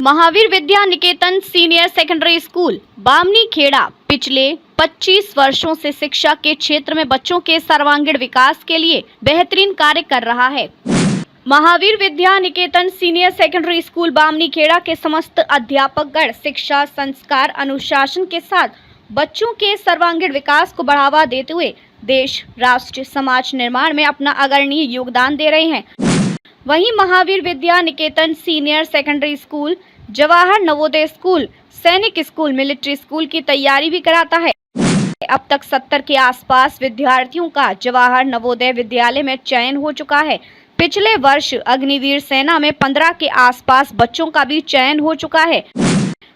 Mahavir Vidya Niketan senior secondary school Bamni Kheda पिछले 25 वर्षों से शिक्षा के क्षेत्र में बच्चों के सर्वांगीण विकास के लिए बेहतरीन कार्य कर रहा है। Mahavir Vidya Niketan senior secondary school Bamni Kheda के समस्त अध्यापकगण शिक्षा, संस्कार, अनुशासन के साथ बच्चों के सर्वांगीण विकास को बढ़ावा देते हुए देश, राष्ट्र, समाज निर्माण में अपना अग्रणी योगदान दे रहे हैं। वहीं Mahavir Vidya Niketan senior secondary school Jawahar Navodaya school, Sainik school, military school की तैयारी भी कराता है। अब तक 70 के आसपास विद्यार्थियों का जवाहर नवोदय विद्यालय में चयन हो चुका है। पिछले वर्ष अग्निवीर सेना में 15 के आसपास बच्चों का भी चयन हो चुका है।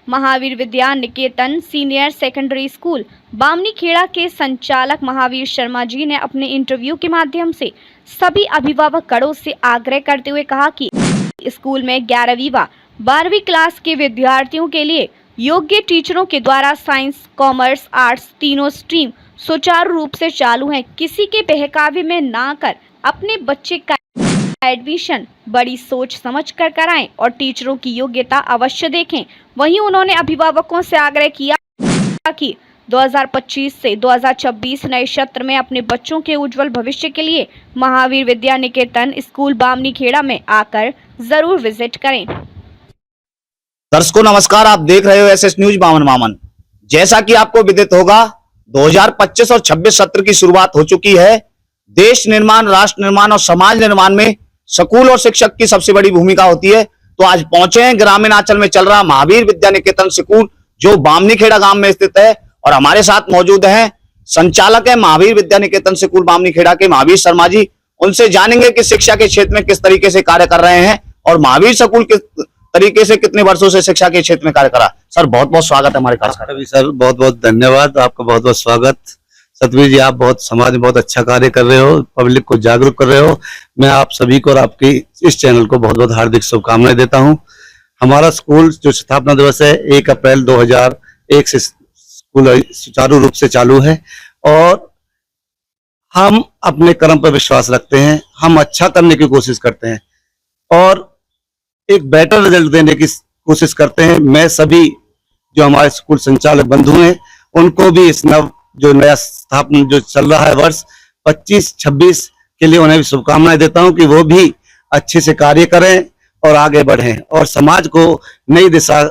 Mahavir Vidya Niketan senior secondary school Bamni Kheda के संचालक महावीर शर्मा जी ने अपने इंटरव्यू के माध्यम से सभी अभिभावकगणों से आग्रह करते हुए कहा कि स्कूल में 11वीं व 12वीं क्लास के विद्यार्थियों के लिए योग्य टीचरों के द्वारा साइंस, कॉमर्स, आर्ट्स तीनों स्ट्रीम सुचारू रूप से चालू हैं। किसी के बहकावे में ना कर अपने बच्चे का एडमिशन बड़ी सोच समझ कर कराएं और टीचरों की योग्यता अवश्य देखें। वहीं उन्होंने अभिभावकों से आग्रह किया कि 2025 से 2026 नए सत्र में अपने बच्चों के उज्जवल भविष्य के लिए महावीर विद्या निकेतन स्कूल बामनी खेड़ा में आकर जरूर विजिट करें। दर्शकों नमस्कार, आप देख रहे हो एसएस न्यूज बामन मामन। जैसा कि आपको विदित होगा 2025 और 26 सत्र की शुरुआत हो चुकी है। देश निर्माण, राष्ट्र निर्माण और समाज निर्माण में स्कूल और शिक्षक की सबसे बड़ी भूमिका होती है। तो आज पहुंचे हैं ग्रामीण अंचल में चल रहा महावीर विद्या निकेतन स्कूल जो बामनी खेड़ा गांव में स्थित है और हमारे साथ मौजूद हैं संचालक है महावीर विद्या निकेतन स्कूल बामनी खेड़ा के महावीर शर्मा जी। उनसे जानेंगे कि शिक्षा के क्षेत्र में किस तरीके से कार्य कर रहे हैं और महावीर स्कूल किस तरीके से कितने वर्षों से शिक्षा के क्षेत्र में कार्य करा। सर बहुत बहुत स्वागत है हमारे कार्यक्रम। सर बहुत बहुत धन्यवाद, आपका बहुत बहुत स्वागत। सतवीर जी, आप बहुत समाज में बहुत अच्छा कार्य कर रहे हो, पब्लिक को जागरूक कर रहे हो। मैं आप सभी को और आपकी इस चैनल को बहुत बहुत हार्दिक शुभकामनाएं देता हूं। हमारा स्कूल जो स्थापना दिवस है 1 अप्रैल 2001 से स्कूल सुचारू रूप से चालू है और हम अपने कर्म पर विश्वास रखते हैं। हम अच्छा करने की कोशिश करते हैं और एक बेटर रिजल्ट देने की कोशिश करते हैं। मैं सभी जो हमारे स्कूल संचालक बंधु हैं उनको भी इस नया स्थापना जो चल रहा है वर्ष 25-26 के लिए उन्हें भी शुभकामनाएं देता हूं कि वो भी अच्छे से कार्य करें और आगे बढ़ें और समाज को नई दिशा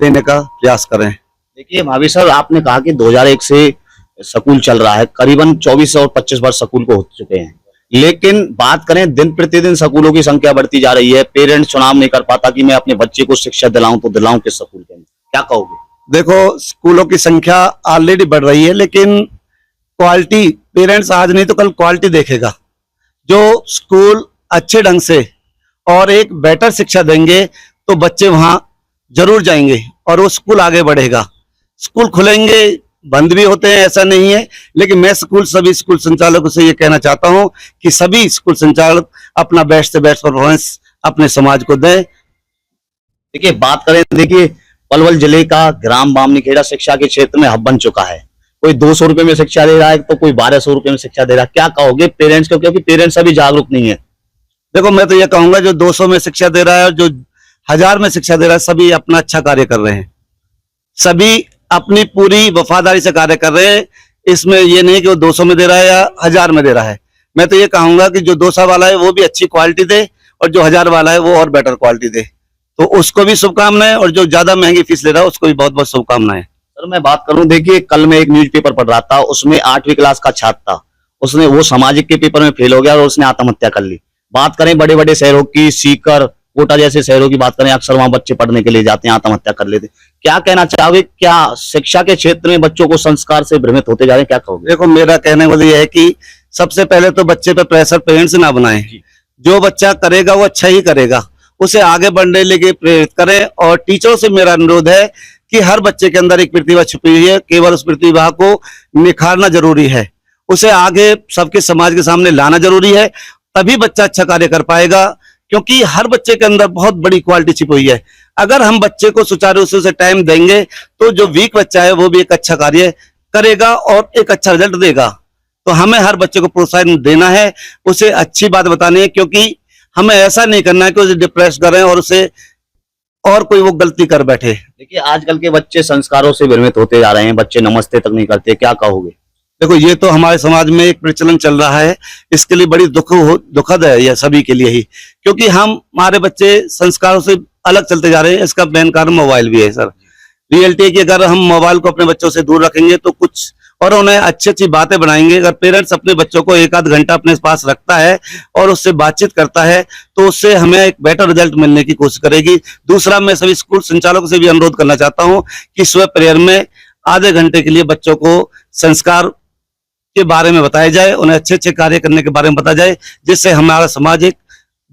देने का प्रयास करें। देखिए महावीर सर, आपने कहा कि 2001 से स्कूल चल रहा है, करीबन 24 और 25 वर्ष स्कूल को हो चुके हैं, लेकिन बात करें दिन प्रतिदिन स्कूलों की संख्या बढ़ती जा रही है। पेरेंट्स चुनाव नहीं कर पाता कि मैं अपने बच्चे को शिक्षा दिलाऊं तो दिलाऊं किस स्कूल के, क्या कहोगे? देखो, स्कूलों की संख्या ऑलरेडी बढ़ रही है लेकिन क्वालिटी, पेरेंट्स आज नहीं तो कल क्वालिटी देखेगा। जो स्कूल अच्छे ढंग से और एक बेटर शिक्षा देंगे तो बच्चे वहां जरूर जाएंगे और वो स्कूल आगे बढ़ेगा। स्कूल खुलेंगे, बंद भी होते हैं, ऐसा नहीं है, लेकिन मैं सभी स्कूल संचालकों से ये कहना चाहता हूं कि सभी स्कूल संचालक अपना बेस्ट से बेस्ट परफॉर्मेंस अपने समाज को दें। देखिए बात करें, देखिए पलवल जिले का ग्राम बामनी खेड़ा शिक्षा के क्षेत्र में हब बन चुका है। कोई 200 रुपए में शिक्षा दे रहा है तो कोई 1200 रुपए में शिक्षा दे रहा है। क्या कहोगे पेरेंट्स को, क्योंकि पेरेंट्स अभी जागरूक नहीं है? देखो, मैं तो ये कहूंगा जो 200 में शिक्षा दे रहा है और जो 1000 में शिक्षा दे रहा है, सभी अपना अच्छा कार्य कर रहे हैं, सभी अपनी पूरी वफादारी से कार्य कर रहे हैं। इसमें ये नहीं कि वो 200 में दे रहा है या 1000 में दे रहा है। मैं तो ये कहूंगा कि जो 200 वाला है वो भी अच्छी क्वालिटी दे और जो 1000 वाला है वो और बेटर क्वालिटी दे, तो उसको भी शुभकामनाएं और जो ज्यादा महंगी फीस ले रहा है उसको भी बहुत बहुत शुभकामनाएं। सर मैं बात करूं, देखिए कल मैं एक न्यूज़पेपर पढ़ रहा था, उसमें 8वीं क्लास का छात्र था, उसने वो सामाजिक के पेपर में फेल हो गया और उसने आत्महत्या कर ली। बात करें बड़े बड़े शहरों की, सीकर, कोटा जैसे शहरों की बात करें, अक्सर वहां बच्चे पढ़ने के लिए जाते हैं, आत्महत्या कर लेते। क्या कहना चाहोगे, क्या शिक्षा के क्षेत्र में बच्चों को संस्कार से भ्रमित होते जा रहे हैं, क्या कहोगे? देखो, मेरा कहने वाला यह है कि सबसे पहले तो बच्चे पे प्रेशर पेरेंट्स ना बनाएं। जो बच्चा करेगा वो अच्छा ही करेगा, उसे आगे बढ़ने के लिए प्रेरित करें। और टीचरों से मेरा अनुरोध है कि हर बच्चे के अंदर एक प्रतिभा छुपी हुई है, केवल उस प्रतिभा को निखारना जरूरी है, उसे आगे सबके समाज के सामने लाना जरूरी है, तभी बच्चा अच्छा कार्य कर पाएगा। क्योंकि हर बच्चे के अंदर बहुत बड़ी क्वालिटी छिपी हुई है। अगर हम बच्चे को सुचारू रूप से टाइम देंगे तो जो वीक बच्चा है वो भी एक अच्छा कार्य करेगा और एक अच्छा रिजल्ट देगा। तो हमें हर बच्चे को प्रोत्साहन देना है, उसे अच्छी बात बतानी है, क्योंकि हमें ऐसा नहीं करना है कि उसे डिप्रेस करें और उसे और कोई वो गलती कर बैठे। देखिए आजकल के बच्चे संस्कारों से भ्रमित होते जा रहे हैं, बच्चे नमस्ते तक नहीं करते, क्या कहोगे? देखो ये तो हमारे समाज में एक प्रचलन चल रहा है, इसके लिए बड़ी दुखद है यह सभी के लिए ही, क्योंकि हमारे बच्चे संस्कारों से अलग चलते जा रहे हैं। इसका मेन कारण मोबाइल भी है सर। रियलिटी है कि अगर हम मोबाइल को अपने बच्चों से दूर रखेंगे तो कुछ और उन्हें अच्छी अच्छी बातें बनाएंगे। अगर पेरेंट्स अपने बच्चों को एक आध घंटा अपने पास रखता है और उससे बातचीत करता है तो उससे हमें एक बेटर रिजल्ट मिलने की कोशिश करेगी। दूसरा, मैं सभी स्कूल संचालकों से भी अनुरोध करना चाहता हूं कि सुबह प्रेयर में आधे घंटे के लिए बच्चों को संस्कार के बारे में बताया जाए, उन्हें अच्छे अच्छे कार्य करने के बारे में बताया जाए, जिससे हमारा समाज एक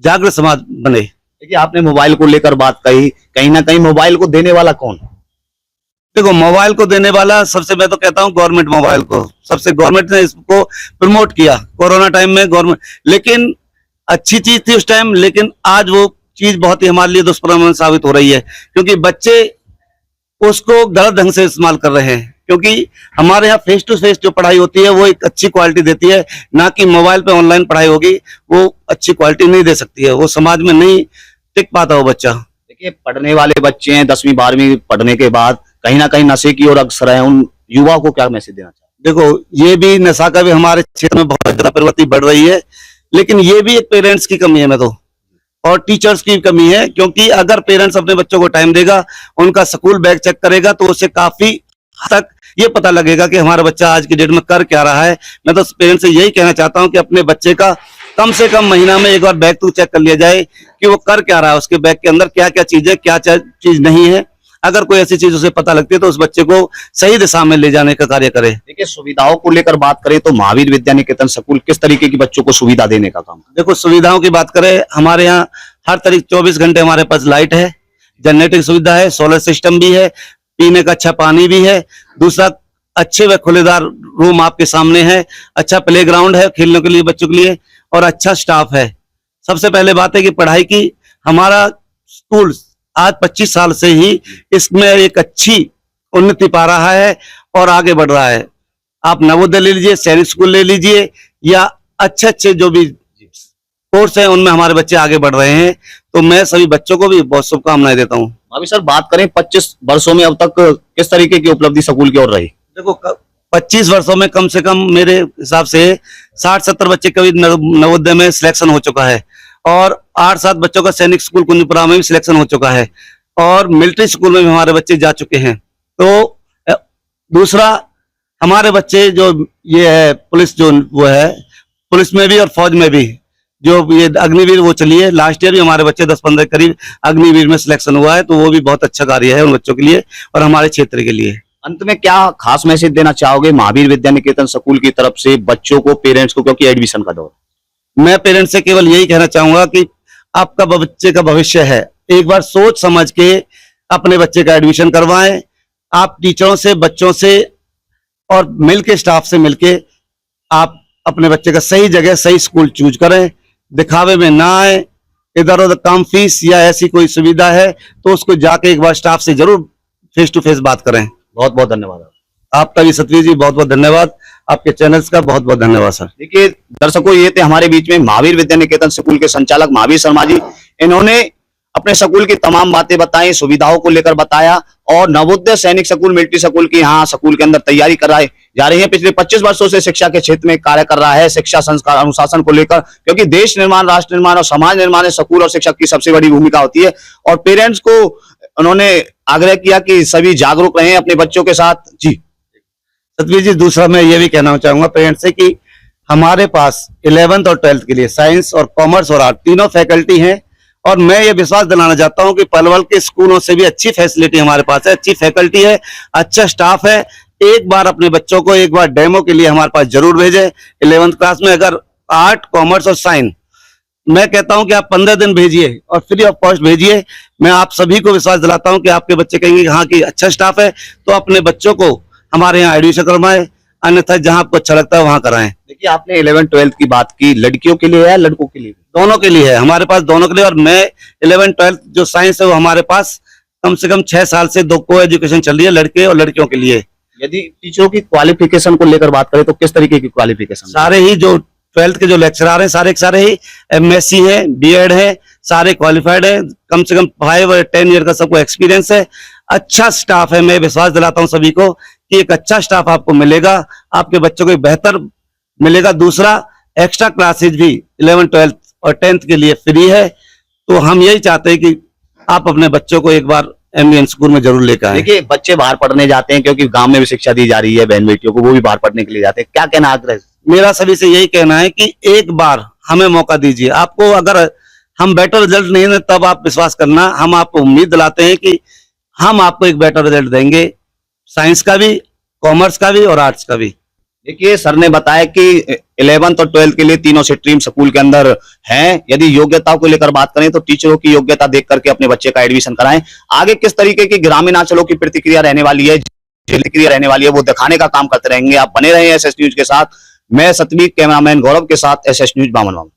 जागृत समाज बने। देखिए आपने मोबाइल को लेकर बात कही, कहीं ना कहीं मोबाइल को देने वाला कौन? देखो मोबाइल को देने वाला सबसे, मैं तो कहता हूं गवर्नमेंट मोबाइल को सबसे, गवर्नमेंट ने इसको प्रमोट किया कोरोना टाइम में गवर्नमेंट, लेकिन अच्छी चीज थी उस टाइम, लेकिन आज वो चीज बहुत ही हमारे लिए दुष्परिणाम साबित हो रही है, क्योंकि बच्चे उसको गलत ढंग से इस्तेमाल कर रहे हैं। क्योंकि हमारे यहाँ फेस टू फेस जो पढ़ाई होती है वो एक अच्छी क्वालिटी देती है, ना कि मोबाइल पे ऑनलाइन पढ़ाई होगी वो अच्छी क्वालिटी नहीं दे सकती है, वो समाज में नहीं टिक पाता वो बच्चा। देखिए पढ़ने वाले बच्चे हैं, 10वीं 12वीं पढ़ने के बाद कहीं ना कहीं नशे की ओर अग्रसर है, उन युवा को क्या मैसेज देना चाहते? देखो ये भी नशा का भी हमारे क्षेत्र में बहुत ज्यादा प्रवृत्ति बढ़ रही है, लेकिन ये भी एक पेरेंट्स की कमी है मैं तो, और टीचर्स की कमी है। क्योंकि अगर पेरेंट्स अपने बच्चों को टाइम देगा, उनका स्कूल बैग चेक करेगा, तो उससे काफी हद तक ये पता लगेगा कि हमारा बच्चा आज की डेट में कर क्या रहा है। मैं तो पेरेंट्स से यही कहना चाहता हूं कि अपने बच्चे का कम से कम महीना में एक बार बैग तो चेक कर लिया जाए कि वो कर क्या रहा है, उसके बैग के अंदर क्या क्या चीज है, क्या क्या चीज नहीं है। अगर कोई ऐसी चीज उसे पता लगती है तो उस बच्चे को सही दिशा में ले जाने का कार्य करे। देखिए सुविधाओं को लेकर बात करें तो महावीर विद्या निकेतन स्कूल किस तरीके की बच्चों को सुविधा देने का काम? देखो सुविधाओं की बात करें, हमारे यहाँ हर तरीके 24 घंटे हमारे पास लाइट है, जनरेटर की सुविधा है, सोलर सिस्टम भी है, पीने का अच्छा पानी भी है। दूसरा, अच्छे व खुलेदार रूम आपके सामने है, अच्छा प्लेग्राउंड है खेलने के लिए बच्चों के लिए, और अच्छा स्टाफ है। सबसे पहले बात है कि पढ़ाई की, हमारा स्कूल आज 25 साल से ही इसमें एक अच्छी उन्नति पा रहा है और आगे बढ़ रहा है। आप नवोदय ले लीजिए, सैनिक स्कूल ले लीजिए, या अच्छे अच्छे जो भी कोर्स हैं उनमें हमारे बच्चे आगे बढ़ रहे हैं। तो मैं सभी बच्चों को भी बहुत शुभकामनाएं देता हूँ। अभी सर बात करें 25 वर्षों में अब तक किस तरीके की उपलब्धि स्कूल की ओर रही? देखो 25 वर्षों में कम से कम मेरे हिसाब से 60-70 बच्चे कभी नवोदय में सिलेक्शन हो चुका है, और 8-7 बच्चों का सैनिक स्कूल कुंजपुरा में भी सिलेक्शन हो चुका है, और मिलिट्री स्कूल में भी हमारे बच्चे जा चुके हैं। तो दूसरा, हमारे बच्चे जो ये है पुलिस, जो वो है पुलिस में भी और फौज में भी, जो ये अग्निवीर वो चली है, लास्ट ईयर भी हमारे बच्चे 10-15 करीब अग्निवीर में सिलेक्शन हुआ है। तो वो भी बहुत अच्छा कार्य है उन बच्चों के लिए और हमारे क्षेत्र के लिए। अंत में क्या खास मैसेज देना चाहोगे महावीर विद्या निकेतन स्कूल की तरफ से बच्चों को, पेरेंट्स को, क्योंकि एडमिशन का दौर? मैं पेरेंट्स से केवल यही कहना चाहूंगा कि आपका बच्चे का भविष्य है, एक बार सोच समझ के अपने बच्चे का एडमिशन करवाएं। आप टीचरों से, बच्चों से और मिलके, स्टाफ से मिलके आप अपने बच्चे का सही जगह, सही स्कूल चूज करें। दिखावे में ना आए, इधर उधर कम फीस या ऐसी कोई सुविधा है तो उसको जाके एक बार स्टाफ से जरूर फेस टू फेस बात करें। बहुत बहुत धन्यवाद आपका भी सतवीर जी, बहुत बहुत धन्यवाद। आपके चैनल्स का बहुत बहुत धन्यवाद सर। देखिए दर्शकों, ये थे हमारे बीच में महावीर विद्या निकेतन स्कूल के संचालक महावीर शर्मा जी। इन्होंने अपने स्कूल की तमाम बातें बताई, सुविधाओं को लेकर बताया, और नवोदय सैनिक स्कूल, मिलिट्री स्कूल की यहाँ स्कूल के अंदर तैयारी कराई जा रही है। पिछले 25 वर्षों से शिक्षा के क्षेत्र में कार्य कर रहा है, शिक्षा संस्कार अनुशासन को लेकर, क्योंकि देश निर्माण, राष्ट्र निर्माण और समाज निर्माण में स्कूल और शिक्षक की सबसे बड़ी भूमिका होती है। और पेरेंट्स को उन्होंने आग्रह किया कि सभी जागरूक रहें अपने बच्चों के साथ। जी सतवीर जी, दूसरा मैं ये भी कहना चाहूंगा पेरेंट्स से कि हमारे पास 11th और 12th के लिए साइंस और कॉमर्स और आर्ट तीनों फैकल्टी हैं, और मैं ये विश्वास दिलाना चाहता हूं कि पलवल के स्कूलों से भी अच्छी फैसिलिटी हमारे पास है, अच्छी फैकल्टी है, अच्छा स्टाफ है। एक बार अपने बच्चों को एक बार डेमो के लिए हमारे पास जरूर भेजें। 11th क्लास में अगर आर्ट, कॉमर्स और साइंस, मैं कहता हूं कि आप 15 दिन भेजिए और फ्री ऑफ कॉस्ट भेजिए। मैं आप सभी को विश्वास दिलाता हूं कि आपके बच्चे कहेंगे कि हाँ कि अच्छा स्टाफ है, तो अपने बच्चों को हमारे यहाँ एडमिशन करवाएं, अन्यथा जहां आपको अच्छा लगता है वहां कराएं। देखिए आपने 11th 12th की बात की, लड़कियों के लिए है लड़कों के लिए? दोनों के लिए है, हमारे पास दोनों के लिए। और मैं 11th 12th जो साइंस है वो हमारे पास कम से कम 6 साल से दो को एजुकेशन चल रही है, लड़के और लड़कियों के लिए। यदि टीचरों की क्वालिफिकेशन को लेकर बात करें तो किस तरीके की क्वालिफिकेशन? सारे ही जो 12th के जो लेक्चरर हैं सारे के सारे ही MSc है, B.Ed है, सारे क्वालिफाइड है, कम से कम 5 और 10 ईयर का सबको एक्सपीरियंस है। अच्छा स्टाफ है, मैं विश्वास दिलाता हूं सभी को कि एक अच्छा स्टाफ आपको मिलेगा, आपके बच्चों को एक बेहतर मिलेगा। दूसरा, एक्स्ट्रा क्लासेज भी 11th, 12th और 10th के लिए फ्री है। तो हम यही चाहते हैं कि आप अपने बच्चों को एक बार MVN स्कूल में जरूर लेकर आए। देखिए, बच्चे बाहर पढ़ने जाते हैं क्योंकि गांव में भी शिक्षा दी जा रही है, बहन बेटियों को, वो भी बाहर पढ़ने के लिए जाते हैं। क्या कहना आग्रह? मेरा सभी से यही कहना है कि एक बार हमें मौका दीजिए। आपको अगर हम बेटर रिजल्ट नहीं दें तब आप विश्वास करना, हम आपको उम्मीद दिलाते हैं कि हम आपको एक बेटर रिजल्ट देंगे, साइंस का भी, कॉमर्स का भी और आर्ट्स का भी। देखिए, सर ने बताया कि 11th और 12th के लिए तीनों स्ट्रीम स्कूल के अंदर हैं। यदि योग्यता को लेकर बात करें तो टीचरों की योग्यता देख करके अपने बच्चे का एडमिशन कराएं। आगे किस तरीके की ग्रामीण अंचलों की प्रतिक्रिया रहने वाली है, प्रतिक्रिया रहने वाली है, वो दिखाने का काम करते रहेंगे। आप बने रहे एसएस न्यूज के साथ। मैं सतवीर, कैमरामैन गौरव के साथ, एसएस न्यूज बामन।